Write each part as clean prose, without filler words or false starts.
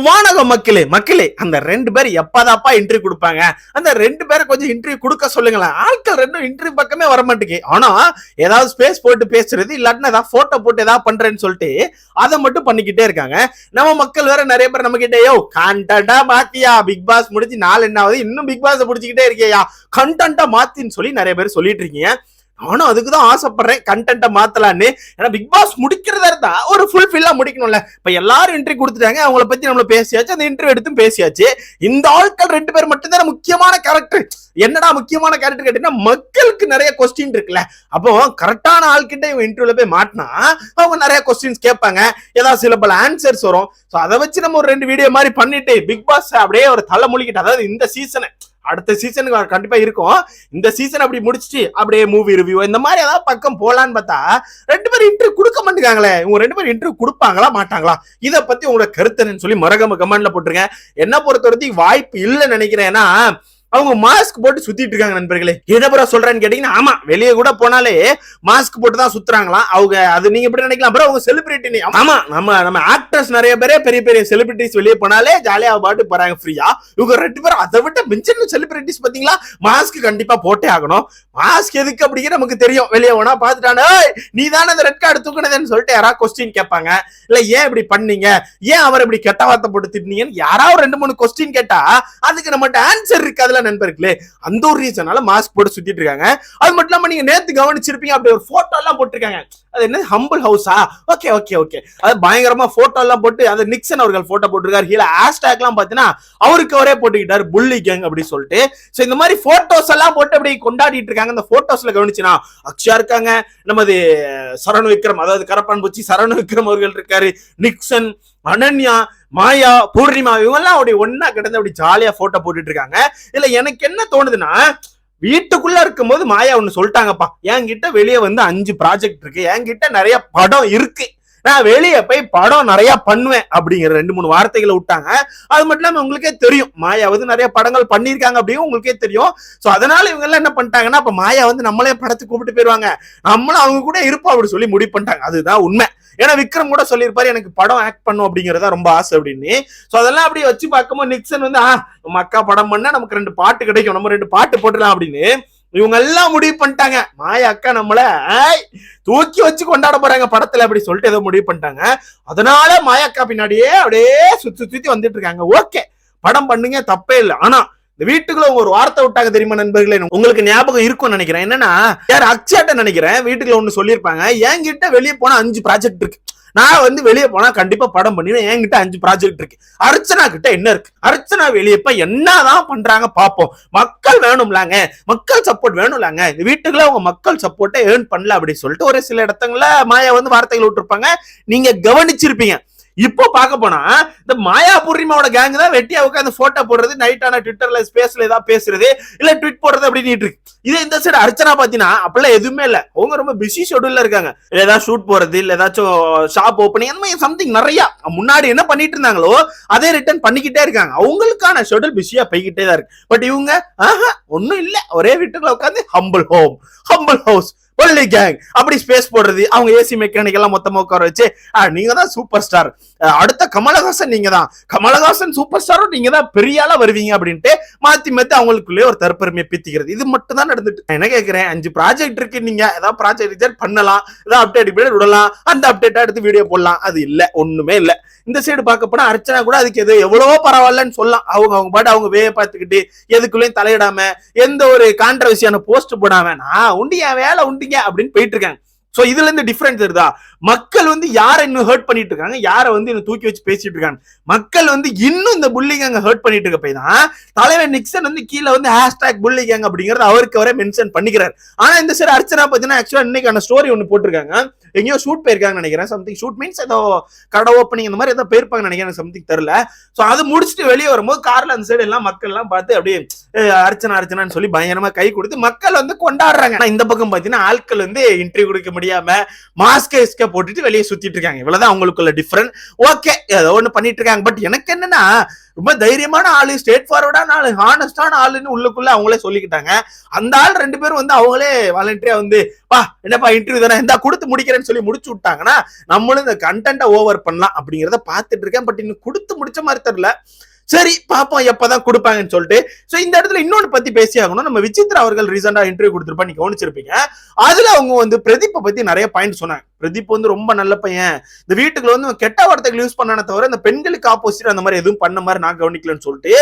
வானக மக்களே அந்த 2 பேர் எப்பதாப்பா இன்டர்வியூ கொடுப்பாங்க? அந்த 2 பேரை கொஞ்சம் இன்டர்வியூ கொடுக்க சொல்லுங்களேன். ஆட்கள் 2 இன்டர்வியூ பக்கமே வர மாட்டேங்குது. ஆனா ஏதாவது ஸ்பேஸ் போட்டு பேசுறது, இல்லாட்டினா ஏதாவது போட்டோ போட்டு ஏதாவது பண்றேன்னு சொல்லிட்டு அதை மட்டும் பண்ணிக்கிட்டே இருக்காங்க. நம்ம மக்கள் வேற நிறைய பேர் நம்ம கிட்ட கண்டென்ட்டா மாத்தியா, பிக் பாஸ் முடிச்சு 4 என்ன ஆகுது, இன்னும் பிக் பாஸ் முடிச்சுக்கிட்டே இருக்கியா, கண்டென்ட்டா மாத்தின்னு சொல்லி நிறைய பேர் சொல்லிட்டு இருக்கீங்க. நானும் அதுக்குதான் ஆசைப்படுறேன், கண்டென்ட்டை மாத்தலான்னு. ஏன்னா பிக் பாஸ் முடிக்கிறதா இருந்தா ஒரு ஃபுல்ஃபில்லா முடிக்கணும்ல. இப்ப எல்லாரும் இன்டர்வியூ கொடுத்துட்டாங்க, அவங்கள பத்தி நம்மள பேசியாச்சு, அந்த இன்டர்வியூ எடுத்தும் பேசியாச்சு. இந்த ஆட்கள் 2 பேர் மட்டும் தான் முக்கியமான கேரக்டர். என்னடா முக்கியமான கேரக்டர் கேட்டீங்கன்னா, மக்களுக்கு நிறைய கொஸ்டின் இருக்குல்ல. அப்போ கரெக்டான ஆள்கிட்ட இவங்க இன்டர்வியூல போய் மாட்டினா அவங்க நிறைய கொஸ்டின்ஸ் கேட்பாங்க, ஏதாவது சில பல ஆன்சர்ஸ் வரும். சோ அதை வச்சு நம்ம ஒரு 2 வீடியோ மாதிரி பண்ணிட்டு பிக் பாஸ் அப்படியே ஒரு தலை முழுகிட்டு, அதாவது இந்த சீசனை அடுத்த சீசனுக்கு கண்டிப்பா இருக்கும், இந்த சீசன் அப்படி முடிச்சுட்டு அப்படியே மூவி ரிவ்யூ இந்த மாதிரி ஏதாவது பக்கம் போலான்னு பார்த்தா 2 பேரும் இன்டர்வியூ கொடுக்க மாட்டேங்காங்களே. இவங்க 2 பேரும் இன்டர்வியூ கொடுப்பாங்களா மாட்டாங்களா? இதை பத்தி உங்களோட கருத்துன்னு சொல்லி மறக்காம கமெண்ட்ல போட்டுருங்க. என்ன பொறுத்த வரைக்கும் வாய்ப்பு இல்லைன்னு நினைக்கிறேன். ஏன்னா அவங்க மாஸ்க் போட்டு சுத்திட்டு இருக்காங்க நண்பர்களே. என்ன ப்ரோ சொல்றேன்னு கேட்டீங்கன்னா, ஆமா வெளியே கூட போனாலே மாஸ்க் போட்டு தான் சுத்துறாங்களாம் அவங்க. அது நீங்க எப்படி நினைக்கலாம் ப்ரோ? அவங்க செலிபிரிட்டி. ஆமா, நம்ம ஆக்டர்ஸ் நிறைய பேரே பெரிய பெரிய செலிபிரிட்டிஸ் வெளியே போனாலே ஜாலியா பாட்டு போறாங்க ஃப்ரீயா. இவங்க 2 பேரும் அதை விட்டு மிஞ்சின செலிபிரிட்டிஸ் பாத்தீங்களா, மாஸ்க் கண்டிப்பா போட்டே ஆகணும். மாஸ்க் எதுக்கு அப்படிங்கிற நமக்கு தெரியும். வெளியே போனா பாத்துட்டானே, நீ தானே அந்த ரெட் கார்டு தூக்குனதுன்னு சொல்லிட்டு யாராவது கொஸ்டின் கேட்பாங்க. இல்ல ஏன் இப்படி பண்ணீங்க, ஏன் அவர் இப்படி கெட்ட வார்த்தை போட்டு திட்டினீங்கன்னு யாராவது 2-3 கொஸ்டின் கேட்டா அதுக்கு நம்மகிட்ட ஆன்சர் இருக்காதுல நண்பர்களே. அந்த ஒரு ரீசனால மாஸ்க் போட்டு சுத்திட்டு இருக்காங்க. அது மட்டும் இல்லாம நீங்க நேத்து கவனிச்சிருப்பீங்க, அப்படி ஒரு போட்டோ எல்லாம் போட்டிருக்காங்க. அது என்ன ஹம்பிள் ஹவுஸா? ஓகே அது பயங்கரமா போட்டோ எல்லாம் போட்டு, அந்த நிக்சன் அவர்கள் போட்டோ போட்டிருக்காரு. கீழே ஹேஷ்டேக் எல்லாம் பாத்தீங்கன்னா அவருக்கு அவரே போட்டுக்கிட்டாரு, புள்ளி கேங் அப்படி சொல்லிட்டு. சோ இந்த மாதிரி போட்டோஸ் எல்லாம் போட்டு அப்படி கொண்டாடிட்டு இருக்காங்க. அந்த போட்டோஸ்ல கவனிச்சுனா அக்ஷயா இருக்காங்க, நமது சரண் விக்ரம், அதாவது கரப்பான் பூச்சி சரண் விக்ரம் அவர்கள் இருக்காரு, நிக்சன், அனன்யா, மாயா, பூர்ணிமா, இவங்க எல்லாம் அப்படி ஒன்னா கிடந்து அப்படி ஜாலியா போட்டோ போட்டுட்டு இருக்காங்க. இதுல எனக்கு என்ன தோணுதுன்னா, வீட்டுக்குள்ள இருக்கும்போது மாயா ஒண்ணு சொல்லிட்டாங்கப்பா, என்கிட்ட வெளியே வந்து 5 ப்ராஜெக்ட் இருக்கு, என்கிட்ட நிறைய படம் இருக்கு, நான் வெளியே போய் படம் நிறைய பண்ணுவேன் அப்படிங்கிற 2-3 வார்த்தைகளை விட்டாங்க. அது மட்டும் இல்லாம உங்களுக்கே தெரியும், மாயா வந்து நிறைய படங்கள் பண்ணியிருக்காங்க அப்படின்னு உங்களுக்கே தெரியும். சோ அதனால இவங்க எல்லாம் என்ன பண்ணிட்டாங்கன்னா, அப்ப மாயா வந்து நம்மளே படத்துக்கு கூப்பிட்டு போயிருவாங்க, நம்மளும் அவங்க கூட இருப்போம் அப்படி சொல்லி முடிவு பண்ணிட்டாங்க. அதுதான் உண்மை. ஏன்னா விக்ரம் கூட சொல்லியிருப்பாரு, எனக்கு படம் ஆக்ட் பண்ணும் அப்படிங்கறதா ரொம்ப ஆசை அப்படின்னு. சோ அதெல்லாம் அப்படி வச்சு பார்க்கும்போது நிக்சன் வந்து நம்ம அக்கா படம் பண்ணா நமக்கு 2 பாட்டு கிடைக்கும், நம்ம 2 பாட்டு போட்டுலாம் அப்படின்னு இவங்க எல்லாம் முடிவு பண்ணிட்டாங்க. மாயா அக்கா நம்மள தூக்கி வச்சு கொண்டாட போறாங்க படத்துல அப்படி சொல்லிட்டு ஏதோ முடிவு பண்ணிட்டாங்க. அதனால மாயா அக்கா பின்னாடியே அப்படியே சுத்தி வந்துட்டு இருக்காங்க. ஓகே, படம் பண்ணுங்க, தப்பே இல்லை. ஆனா இந்த வீட்டுக்குள்ள ஒரு வார்த்தை விட்டாங்க தெரியுமா நண்பர்களே, உங்களுக்கு ஞாபகம் இருக்கும்னு நினைக்கிறேன். என்னன்னா, யார் அக்ஷயாட்ட நினைக்கிறேன், வீட்டுக்குள்ள ஒண்ணு சொல்லியிருப்பாங்க, என்கிட்ட வெளியே போனா 5 ப்ராஜெக்ட் இருக்கு, நான் வந்து வெளியே போனா கண்டிப்பா படம் பண்ணிடுவேன், என்கிட்ட 5 ப்ராஜெக்ட் இருக்கு. அர்ச்சனா கிட்ட என்ன இருக்கு? அர்ச்சனா வெளியே போய் என்னதான் பண்றாங்க பாப்போம். மக்கள் வேணும்லாங்க, மக்கள் சப்போர்ட் வேணும்லாங்க. இந்த வீட்டுக்குள்ள அவங்க மக்கள் சப்போர்ட்டை ஏர்ன் பண்ணல அப்படின்னு சொல்லிட்டு ஒரு சில இடத்துல மாயா வந்து வார்த்தைகள் விட்டுருப்பாங்க, நீங்க கவனிச்சிருப்பீங்க. இப்போ பார்க்க போனா இந்த மாயா பூர்ணிமாவோட கேங் தான் வெட்டியா உட்காந்து போட்டோ போடுறது, நைட்டான ட்விட்டர்ல ஸ்பேஸ்ல ஏதாவது பேசுறது, இல்ல ட்வீட் போடுறது அப்படின்னு இருக்கு. இதே இந்த சைடு அர்ச்சனா பாத்தீங்கன்னா அப்பெல்லாம் எதுவுமே இல்ல, அவங்க ரொம்ப பிஸி ஷெட்யூல்ல இருக்காங்க. ஏதாவது ஷூட் போறது, இல்ல ஏதாச்சும் ஷாப் ஓப்பனிங், அந்த மாதிரி சம்திங் நிறைய முன்னாடி என்ன பண்ணிட்டு இருந்தாங்களோ அதே ரிட்டர்ன் பண்ணிக்கிட்டே இருக்காங்க. அவங்களுக்கான ஷெட்யூல் பிஸியா போய்கிட்டே தான் இருக்கு. பட் இவங்க ஒன்னும் இல்ல, ஒரே வீட்டுக்குள்ள உட்காந்து ஹம்பிள் ஹவுஸ் ஒன்லி கேங் அப்படி ஸ்பேஸ் போடுறது, அவங்க ஏசி மெக்கானிக் எல்லாம் மொத்தமா உட்கார வச்சு நீங்க தான் சூப்பர் ஸ்டார், அடுத்த கமலஹாசன் நீங்க தான், கமலஹாசன் சூப்பர் ஸ்டாரும் நீங்க தான் பெரிய ஆளா வருவீங்க அப்படின்ட்டு மாத்தி அவங்களுக்குள்ளே ஒரு தற்பெருமையை பித்திக்கிறது. இது மட்டும் தான் நடந்துட்டு. என்ன கேட்கிறேன், 5 ப்ராஜெக்ட் இருக்கு, நீங்க ஏதாவது ப்ராஜெக்ட் ரிஜெக்ட் பண்ணலாம், ஏதாவது அப்டேட் விடலாம், அந்த அப்டேட்டா எடுத்து வீடியோ போடலாம். அது இல்ல, ஒண்ணுமே இல்ல. இந்த சைடு பார்க்க போனா அர்ச்சனா கூட அதுக்கு எது எவ்வளவோ பரவாயில்லன்னு சொல்லலாம். அவங்க பாட்டு அவங்க வேலை பார்த்துக்கிட்டு எதுக்குள்ளேயும் தலையிடாம எந்த ஒரு கான்ட்ரவர்சியான போஸ்ட் போடாம நான் உண்டியா வேலை உண்டிங்க அப்படின்னு போயிட்டு இருக்காங்க. சோ இதுல இருந்து டிஃபரன்ஸ் இருக்குதா? மக்கள் வந்து யாரை இன்னும் ஹர்ட் பண்ணிட்டு இருக்காங்க, யாரை வந்து இன்னும் தூக்கி வச்சு பேசிட்டு இருக்காங்க. மக்கள் வந்து இன்னும் இந்த புல்லிங் ஹர்ட் பண்ணிட்டு இருக்க போய் தான் தலைவர் நிக்சன் வந்து கீழே வந்து ஹேஷ்டாக் புல்லிங் அப்படிங்கறது அவருக்கு அவரே மென்ஷன் பண்ணிக்கிறாரு. ஆனா இந்த சரி அர்ச்சனா பாத்தீங்கன்னா ஆக்சுவலா இன்னைக்கான ஸ்டோரி ஒண்ணு போட்டிருக்காங்க, எங்கேயோ ஷூட் போயிருக்காங்க நினைக்கிறேன். சம்திங் ஷூட் மீன்ஸ் ஏதோ கடை ஓப்பனிங் இந்த மாதிரி ஏதோ போயிருப்பாங்க நினைக்கிறேன், சம்திங் தெரியல. சோ அது முடிச்சுட்டு வெளியே வரும்போது கார்ல அந்த சைடு எல்லாம் மக்கள் எல்லாம் பார்த்து அப்படியே அர்ச்சனான்னு சொல்லி பயங்கரமா கை கொடுத்து மக்கள் வந்து கொண்டாடுறாங்க. இந்த பக்கம் பாத்தீங்கன்னா ஆட்கள் வந்து இன்டர்வியூ கொடுக்க முடியாம மாஸ்கே போட்டுட்டு வெளியே சுத்திட்டு இருக்காங்க. இவ்வளவுதான் அவங்களுக்குள்ள டிஃபரெண்ட். ஓகே, ஏதோ ஒண்ணு பண்ணிட்டு இருக்காங்க. பட் எனக்கு என்னன்னா, ரொம்ப தைரியமான ஆளு, ஸ்ட்ரெயிட் ஃபார்வர்டான ஆளு, ஹானஸ்டான ஆளுன்னு உள்ளுக்குள்ள அவங்களே சொல்லிக்கிட்டாங்க. அந்த ஆள் 2 பேரும் வந்து அவங்களே வாலண்டரியா வந்து என்னப்பா இன்டர்வியூ தானே இந்தா கொடுத்து முடிக்கிறேன்னு சொல்லி முடிச்சு விட்டாங்கன்னா நம்மளும் இந்த கண்டென்ட்டை ஓவர் பண்ணலாம் அப்படிங்கிறத பார்த்துட்டு இருக்கேன். பட் இன்னும் கொடுத்து முடிச்ச மாதிரி தெரியல. சரி பாப்போம் எப்பதான் கொடுப்பாங்கன்னு சொல்லிட்டு. சோ இந்த இடத்துல இன்னொன்னு பத்தி பேசி ஆகணும். நம்ம விசித்ரா அவர்கள் ரீசெண்டா இன்டர்வியூ கொடுத்திருப்பா, நீங்க கவனிச்சிருப்பீங்க. அதுல அவங்க வந்து பிரதீப்பை பத்தி நிறைய பாயிண்ட் சொன்னாங்க. பிரதீப் வந்து ரொம்ப நல்ல பையன், இந்த வீட்டுக்குள்ள வந்து கெட்ட வார்த்தைகள் யூஸ் பண்ணானே தவிர இந்த பெண்களுக்கு ஆப்போசிட் அந்த மாதிரி எதுவும் பண்ண மாதிரி நான் கவனிக்கலன்னு சொல்லிட்டு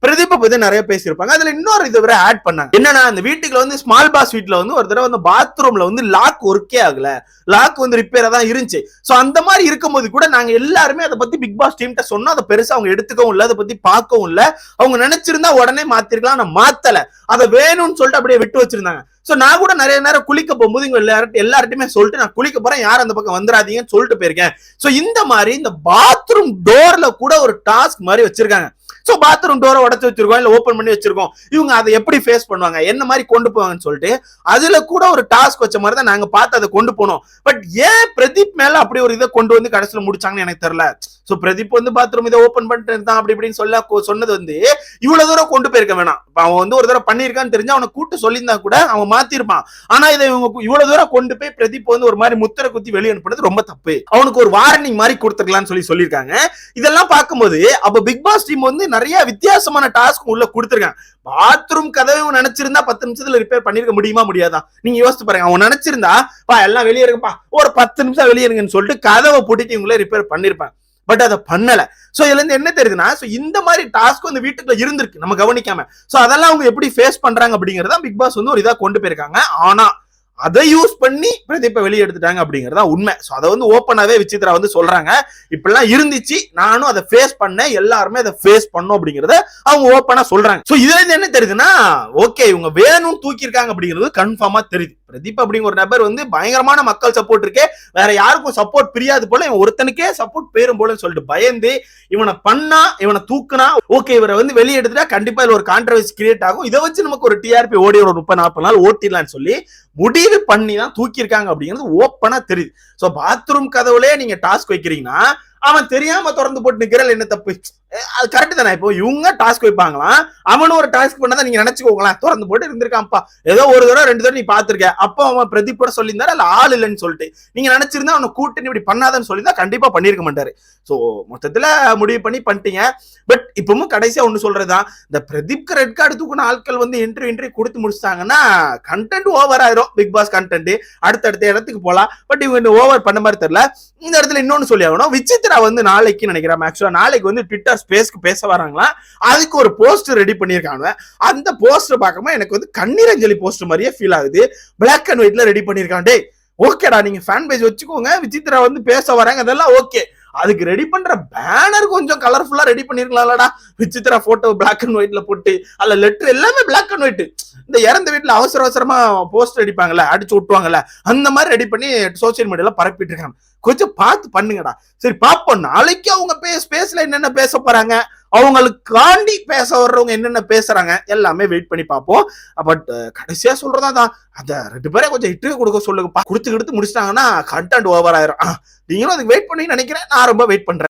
பிரதீப்பை பத்தி நிறைய பேசியிருப்பாங்க. அதுல இன்னொரு இது வரை ஆட் பண்ணாங்க. என்னன்னா, இந்த வீட்டுக்குள்ள வந்து ஸ்மால் பாஸ் வீட்டுல வந்து ஒரு தடவை வந்து பாத்ரூம்ல வந்து லாக் ஒர்க்கே ஆகல, லாக் வந்து ரிப்பேரா தான் இருந்துச்சு. சோ அந்த மாதிரி இருக்கும்போது கூட நாங்க எல்லாருமே அதை பத்தி பிக் பாஸ் டீம்கிட்ட சொன்னா அதை பெருசா அவங்க எடுத்துக்கவும் இல்ல, அதை பத்தி பார்க்கவும் இல்ல. அவங்க நினைச்சிருந்தா உடனே மாத்திருக்கலாம், நான் மாத்தல, அதை வேணும்னு சொல்லிட்டு அப்படியே விட்டு வச்சிருந்தாங்க. சோ நான் கூட நிறைய நேரம் குளிக்க போகும்போது இங்க எல்லார்ட்டுமே சொல்லிட்டு நான் குளிக்க போறேன், யாரும் அந்த பக்கம் வந்துடாதீங்கன்னு சொல்லிட்டு போயிருக்கேன். சோ இந்த மாதிரி இந்த பாத்ரூம் டோர்ல கூட ஒரு டாஸ்க் மாதிரி வச்சிருக்காங்க. சோ பாத்ரூம் டோரை உடச்சு வச்சிருக்கோம், இல்ல ஓபன் பண்ணி வச்சிருக்கோம், இவங்க அதை எப்படி ஃபேஸ் பண்ணுவாங்க, என்ன மாதிரி கொண்டு போவாங்கன்னு சொல்லிட்டு அதுல கூட ஒரு டாஸ்க் வச்ச மாதிரி தான் நாங்க பார்த்து அதை கொண்டு போனோம். பட் ஏன் பிரதீப் மேல அப்படி ஒரு இதை கொண்டு வந்து கடைசியில முடிச்சாங்கன்னு எனக்கு தெரியல. சோ பிரதீப் வந்து பாத்ரூம் இதை ஓபன் பண்ணிட்டு இருந்தான் அப்படி இப்படின்னு சொன்னது வந்து இவ்வளவு தூரம் கொண்டு போயிருக்க வேணாம். அவன் வந்து ஒரு தடவை பண்ணிருக்கான்னு தெரிஞ்சு அவனை கூட்டு சொல்லியிருந்தா கூட அவன் மாத்திருப்பான். ஆனா இதை இவங்க இவ்வளவு தூரம் கொண்டு போய் பிரதீப் வந்து ஒரு மாதிரி முத்திரை குத்தி வெளியே அனுப்புறது ரொம்ப தப்பு. அவனுக்கு ஒரு வார்னிங் மாதிரி கொடுத்துக்கலாம்னு சொல்லியிருக்காங்க. இதெல்லாம் பார்க்கும்போது அப்ப பிக் பாஸ் டீம் வந்து நிறைய வித்தியாசமான டாஸ்க் உள்ள கொடுத்துருக்காங்க. பாத்ரூம் கதவை நினைச்சிருந்தா 10 நிமிஷத்துல ரிப்பேர் பண்ணிருக்க முடியுமா முடியாதா? நீங்க யோசிச்சு பாருங்க. அவன் நினைச்சிருந்தா எல்லாம் வெளியே இருக்குப்பா, ஒரு 10 நிமிஷம் வெளியே இருங்கன்னு சொல்லிட்டு கதவை போட்டுட்டு இவங்களே ரிப்பேர் பண்ணிருப்பாங்க. பட் அதை பண்ணல. சோ இதுல இருந்து என்ன தெரியுதுன்னா, இந்த மாதிரி டாஸ்க் வந்து வீட்டுக்குள்ள இருந்திருக்கு நம்ம கவனிக்காம. சோ அதெல்லாம் அவங்க எப்படி ஃபேஸ் பண்றாங்க அப்படிங்கறத பிக் பாஸ் வந்து ஒரு இதா கொண்டு போயிருக்காங்க. ஆனா அதை யூஸ் பண்ணி பிரதீப்பை வெளியே எடுத்துட்டாங்க அப்படிங்கறதா உண்மை. சோ அதை வந்து ஓப்பனாவே விசித்ரா வந்து சொல்றாங்க, இப்படிலாம் இருந்துச்சு, நானும் அதை ஃபேஸ் பண்ணேன், எல்லாருமே அதை ஃபேஸ் பண்ணோம் அப்படிங்கறத அவங்க ஓப்பனா சொல்றாங்க. சோ இதுல இருந்து என்ன தெரியுதுன்னா, ஓகே இவங்க வேணும்னு தூக்கியிருக்காங்க அப்படிங்கிறது கன்ஃபார்மா தெரியுது. பிரதீப் அப்படிங்கிற ஒரு நபர் வந்து பயங்கரமான மக்கள் சப்போர்ட் இருக்கே, வேற யாருக்கும் சப்போர்ட் பிரியாது போல, இவன் ஒருத்தனுக்கே சப்போர்ட் பேரும் போலன்னு சொல்லிட்டு பயந்து இவனை பண்ணா, இவனை தூக்குனா, ஓகே இவரை வந்து வெளியே எடுத்துட்டா கண்டிப்பா இதுல ஒரு கான்ட்ரவர்சி கிரியேட் ஆகும், இதை வச்சு நமக்கு ஒரு டிஆர்பி ஓடி ஒரு 30-40 நாள் ஓட்டிடலாம்னு சொல்லி முடிவு பண்ணி தான் தூக்கியிருக்காங்க அப்படிங்கிறது ஓப்பனா தெரியுது. சோ பாத்ரூம் கதவுலயே நீங்க டாஸ்க் வைக்கிறீங்கன்னா அவன் தெரியாம திறந்து போட்டு நிக்கிறல என்ன தப்பு? அது கரெக்ட் தானே. இப்போ இவங்க டாஸ்க் வைப்பாங்களாம், அவனும் ஒரு டாஸ்க் பண்ணதான் நீங்க நினைச்சுக்கோங்களேன், திறந்து போட்டு இருந்திருக்கான்ப்பா, ஏதோ ஒரு தடவை 2 தடவை நீ பாத்துருக்க, அப்போ அவன் பிரதீப் கூட சொல்லியிருந்தாரு அல்ல ஆள் இல்லைன்னு சொல்லிட்டு நீங்க நினைச்சிருந்தா அவனை கூட்டு இப்படி பண்ணாதன்னு சொல்லியிருந்தா கண்டிப்பா பண்ணிருக்க மாட்டாரு. சோ மொத்தத்துல முடிவு பண்ணிட்டீங்க. பட் இப்பவும் கடைசியா ஒண்ணு சொல்றதுதான், இந்த பிரதீப்க்கு ரெட் கார்டு தூக்குன ஆட்கள் வந்து இன்டர்வியூ கொடுத்து முடிச்சிட்டாங்கன்னா கண்டென்ட் ஓவர் ஆயிரும், பிக் பாஸ் கண்டென்ட் அடுத்தடுத்த இடத்துக்கு போலாம். பட் இவங்க ஓவர் பண்ண மாதிரி தெரியல. இந்த இடத்துல இன்னொன்னு சொல்லி ஆகணும், விசித்ரா வந்து நாளைக்கு நினைக்கிறேன், ஆக்சுவலா நாளைக்கு வந்து ட்விட்டர் ஸ்பேஸ்க்கு பேச வராங்களா, அதுக்கு ஒரு போஸ்டர் ரெடி பண்ணிருக்காங்க. அந்த போஸ்டர் பார்க்கும்போது எனக்கு வந்து கண்ணீர் அஞ்சலி போஸ்டர் மாதிரியே ஃபீல் ஆகுது. பிளாக் அண்ட் ஒயிட்ல ரெடி பண்ணிருக்காங்க. டேய் ஓகேடா, நீங்க ஃபேன் பேஜ் வச்சுக்கோங்க, விசித்ரா வந்து பேச வராங்க, அதெல்லாம் ஓகே. அதுக்கு ரெடி பண்ற பேனர் கொஞ்சம் கலர்ஃபுல்லா ரெடி பண்ணிருக்கலாம்லடா, விசித்ரா போட்டோ பிளாக் அண்ட் ஒயிட்ல போட்டு, அல்ல லெட்டர் எல்லாமே பிளாக் அண்ட் ஒயிட். இந்த இறந்த வீட்டுல அவசர அவசரமா போஸ்டர் அடிப்பாங்கல்ல, அடிச்சு விட்டுவாங்கல்ல, அந்த மாதிரி ரெடி பண்ணி சோசியல் மீடியால பரப்பிட்டு இருக்காங்க. கொஞ்சம் பார்த்து பண்ணுங்கடா. சரி பாப்போம் நாளைக்கு அவங்க ஸ்பேஸ்ல என்னென்ன பேச போறாங்க, அவங்களுக்காண்டி பேச வர்றவங்க என்னென்ன பேசுறாங்க எல்லாமே வெயிட் பண்ணி பார்ப்போம். பட் கடைசியா சொல்றதான், அந்த 2 பேரை கொஞ்சம் இன்டர்வியூ கொடுக்க சொல்லுங்க, கொடுத்து முடிச்சிட்டாங்கன்னா கண்டென்ட் ஓவர் ஆயிரும். நீங்களும் அதுக்கு வெயிட் பண்ணி நினைக்கிறேன், நான் ரொம்ப வெயிட் பண்றேன்.